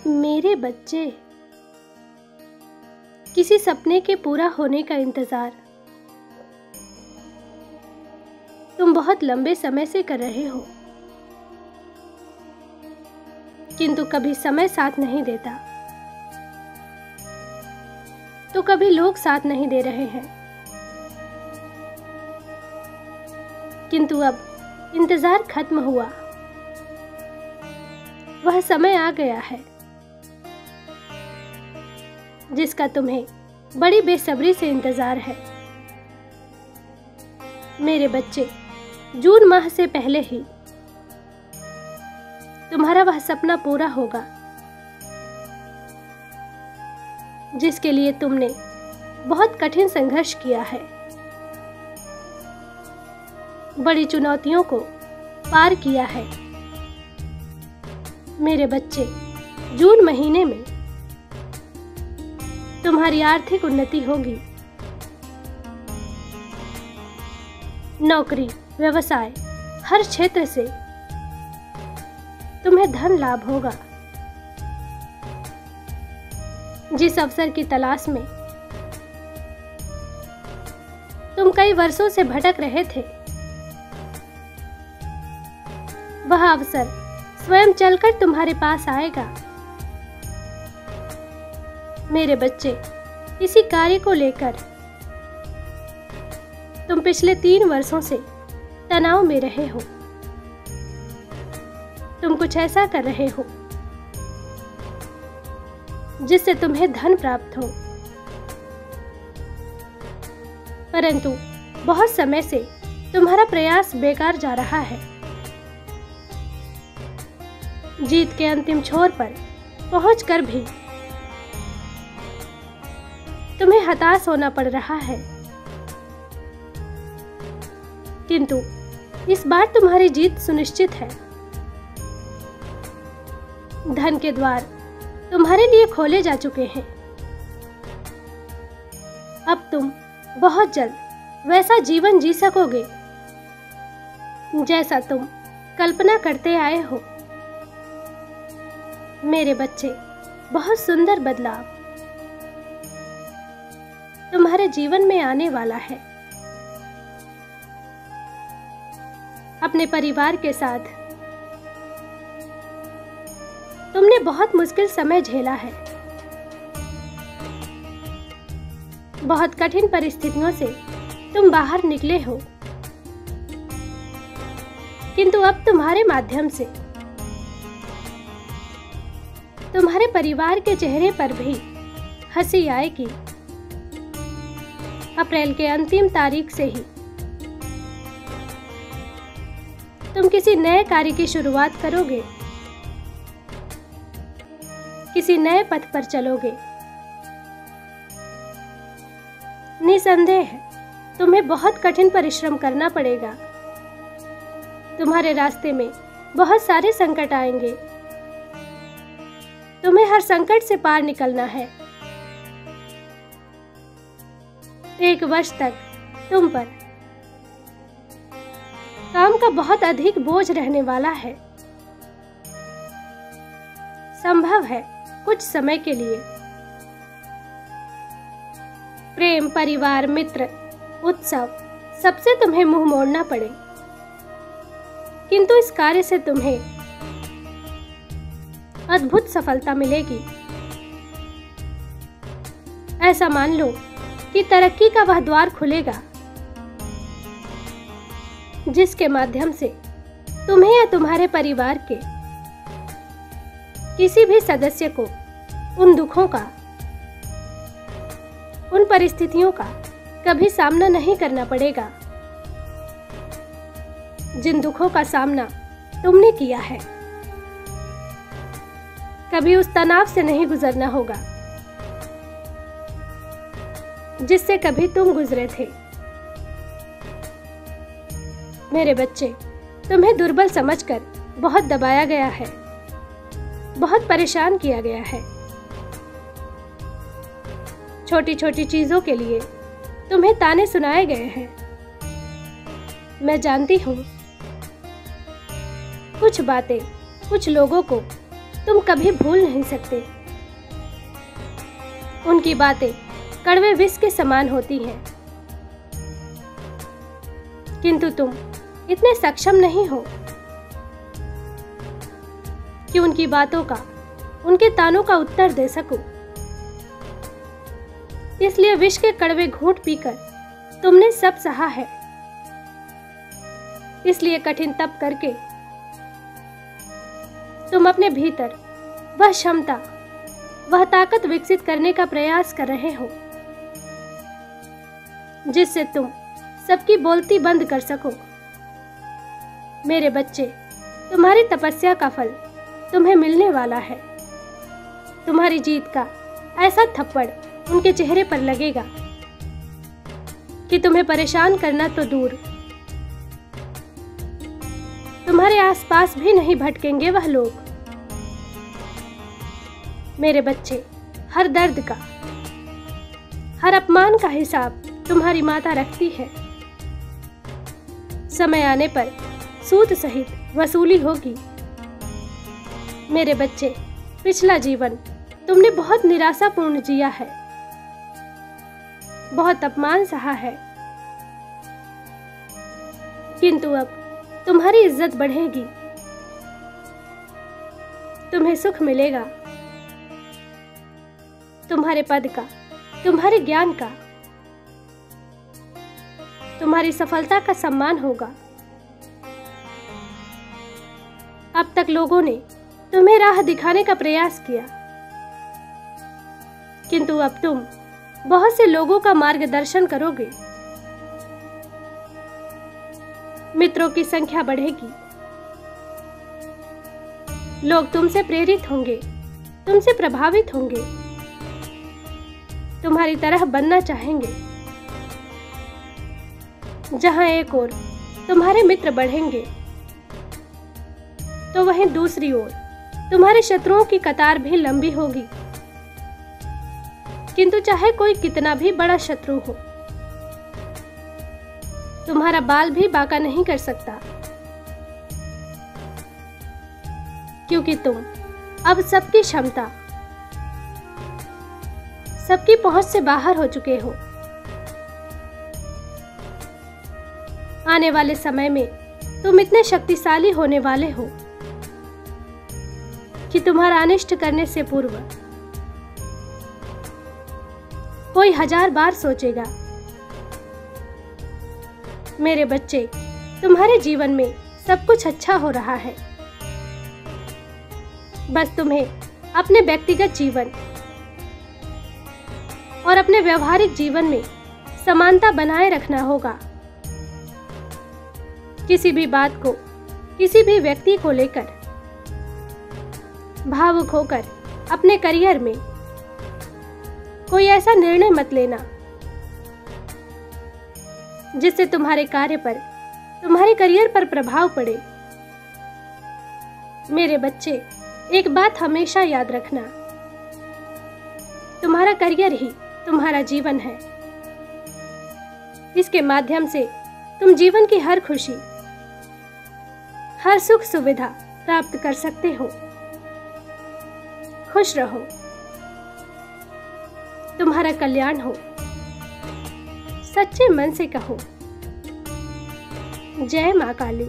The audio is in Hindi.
मेरे बच्चे, किसी सपने के पूरा होने का इंतजार तुम बहुत लंबे समय से कर रहे हो, किंतु कभी समय साथ नहीं देता, तो कभी लोग साथ नहीं दे रहे हैं। किंतु अब इंतजार खत्म हुआ, वह समय आ गया है जिसका तुम्हें बड़ी बेसब्री से इंतजार है। मेरे बच्चे, जून माह से पहले ही तुम्हारा वह सपना पूरा होगा जिसके लिए तुमने बहुत कठिन संघर्ष किया है, बड़ी चुनौतियों को पार किया है। मेरे बच्चे, जून महीने में तुम्हारी आर्थिक उन्नति होगी। नौकरी, व्यवसाय, हर क्षेत्र से तुम्हें धन लाभ होगा। जिस अवसर की तलाश में तुम कई वर्षों से भटक रहे थे, वह अवसर स्वयं चलकर तुम्हारे पास आएगा। मेरे बच्चे, इसी कार्य को लेकर तुम पिछले 3 वर्षों से तनाव में रहे हो। तुम कुछ ऐसा कर रहे हो जिससे तुम्हें धन प्राप्त हो, परंतु बहुत समय से तुम्हारा प्रयास बेकार जा रहा है। जीत के अंतिम छोर पर पहुंचकर भी तुम्हें हताश होना पड़ रहा है, किंतु इस बार तुम्हारी जीत सुनिश्चित है। धन के द्वार तुम्हारे लिए खोले जा चुके हैं। अब तुम बहुत जल्द वैसा जीवन जी सकोगे जैसा तुम कल्पना करते आए हो। मेरे बच्चे, बहुत सुंदर बदलाव तुम्हारे जीवन में आने वाला है। अपने परिवार के साथ तुमने बहुत मुश्किल समय झेला है। बहुत कठिन परिस्थितियों से तुम बाहर निकले हो, किंतु अब तुम्हारे माध्यम से तुम्हारे परिवार के चेहरे पर भी हंसी आएगी। अप्रैल के अंतिम तारीख से ही तुम किसी नए कार्य की शुरुआत करोगे, किसी नए पथ पर चलोगे। निसंदेह तुम्हें बहुत कठिन परिश्रम करना पड़ेगा। तुम्हारे रास्ते में बहुत सारे संकट आएंगे। तुम्हें हर संकट से पार निकलना है। 1 वर्ष तक तुम पर काम का बहुत अधिक बोझ रहने वाला है। संभव है कुछ समय के लिए प्रेम, परिवार, मित्र, उत्सव सबसे तुम्हें मुंह मोड़ना पड़े, किंतु इस कार्य से तुम्हें अद्भुत सफलता मिलेगी। ऐसा मान लो कि तरक्की का वह द्वार खुलेगा जिसके माध्यम से तुम्हें या तुम्हारे परिवार के किसी भी सदस्य को उन दुखों का, उन परिस्थितियों का कभी सामना नहीं करना पड़ेगा जिन दुखों का सामना तुमने किया है। कभी उस तनाव से नहीं गुजरना होगा जिससे कभी तुम गुजरे थे। मेरे बच्चे, तुम्हें दुर्बल समझकर बहुत दबाया गया है, बहुत परेशान किया गया है। छोटी छोटी चीजों के लिए तुम्हें ताने सुनाए गए हैं। मैं जानती हूं कुछ बातें कुछ लोगों को तुम कभी भूल नहीं सकते। उनकी बातें कड़वे विष के समान होती हैं, किंतु तुम इतने सक्षम नहीं हो कि उनकी बातों का, उनके तानों का उत्तर दे सको। इसलिए विष के कड़वे घूंट पीकर तुमने सब सहा है। इसलिए कठिन तप करके तुम अपने भीतर वह क्षमता, वह ताकत विकसित करने का प्रयास कर रहे हो जिससे तुम सबकी बोलती बंद कर सको। मेरे बच्चे, तुम्हारी तपस्या का फल तुम्हें मिलने वाला है। तुम्हारी जीत का ऐसा थप्पड़ उनके चेहरे पर लगेगा कि तुम्हें परेशान करना तो दूर, तुम्हारे आसपास भी नहीं भटकेंगे वह लोग। मेरे बच्चे, हर दर्द का, हर अपमान का हिसाब तुम्हारी माता रखती है। समय आने पर सूद सहित वसूली होगी। मेरे बच्चे, पिछला जीवन तुमने बहुत निराशापूर्ण जिया है, बहुत अपमान सहा है, किंतु अब तुम्हारी इज्जत बढ़ेगी, तुम्हें सुख मिलेगा। तुम्हारे पद का, तुम्हारे ज्ञान का, तुम्हारी सफलता का सम्मान होगा। अब तक लोगों ने तुम्हें राह दिखाने का प्रयास किया, किंतु अब तुम बहुत से लोगों का मार्गदर्शन करोगे। मित्रों की संख्या बढ़ेगी, लोग तुमसे प्रेरित होंगे, तुमसे प्रभावित होंगे, तुम्हारी तरह बनना चाहेंगे। जहां एक ओर तुम्हारे मित्र बढ़ेंगे, तो वहीं दूसरी ओर तुम्हारे शत्रुओं की कतार भी लंबी होगी। किंतु चाहे कोई कितना भी बड़ा शत्रु हो, तुम्हारा बाल भी बांका नहीं कर सकता, क्योंकि तुम अब सबकी क्षमता, सबकी पहुंच से बाहर हो चुके हो। आने वाले समय में तुम इतने शक्तिशाली होने वाले हो कि तुम्हारा अनिष्ट करने से पूर्व कोई 1000 बार सोचेगा। मेरे बच्चे, तुम्हारे जीवन में सब कुछ अच्छा हो रहा है। बस तुम्हें अपने व्यक्तिगत जीवन और अपने व्यवहारिक जीवन में समानता बनाए रखना होगा। किसी भी बात को, किसी भी व्यक्ति को लेकर भावुक होकर अपने करियर में कोई ऐसा निर्णय मत लेना जिससे तुम्हारे कार्य पर, तुम्हारे करियर पर प्रभाव पड़े। मेरे बच्चे, एक बात हमेशा याद रखना, तुम्हारा करियर ही तुम्हारा जीवन है। इसके माध्यम से तुम जीवन की हर खुशी, हर सुख सुविधा प्राप्त कर सकते हो। खुश रहो, तुम्हारा कल्याण हो। सच्चे मन से कहो, जय मां काली।